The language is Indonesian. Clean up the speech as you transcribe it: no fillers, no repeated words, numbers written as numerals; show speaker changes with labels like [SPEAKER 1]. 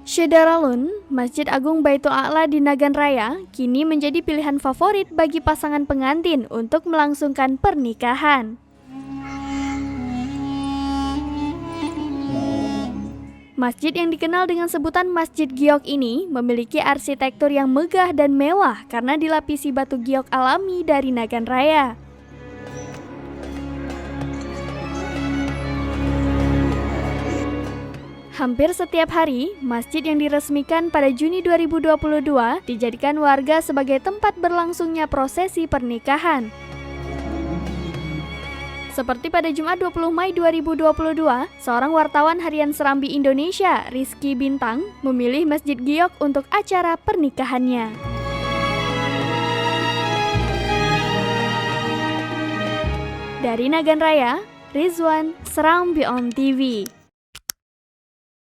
[SPEAKER 1] Syederalun, Masjid Agung Baitul A'la di Nagan Raya, kini menjadi pilihan favorit bagi pasangan pengantin untuk melangsungkan pernikahan. Masjid yang dikenal dengan sebutan Masjid Giok ini memiliki arsitektur yang megah dan mewah karena dilapisi batu giok alami dari Nagan Raya. Hampir setiap hari, masjid yang diresmikan pada Juni 2022 dijadikan warga sebagai tempat berlangsungnya prosesi pernikahan. Seperti pada Jumat 20 Mei 2022, seorang wartawan harian Serambi Indonesia, Rizky Bintang, memilih Masjid Giok untuk acara pernikahannya. Dari Nagan Raya, Rizwan, Serambi On TV.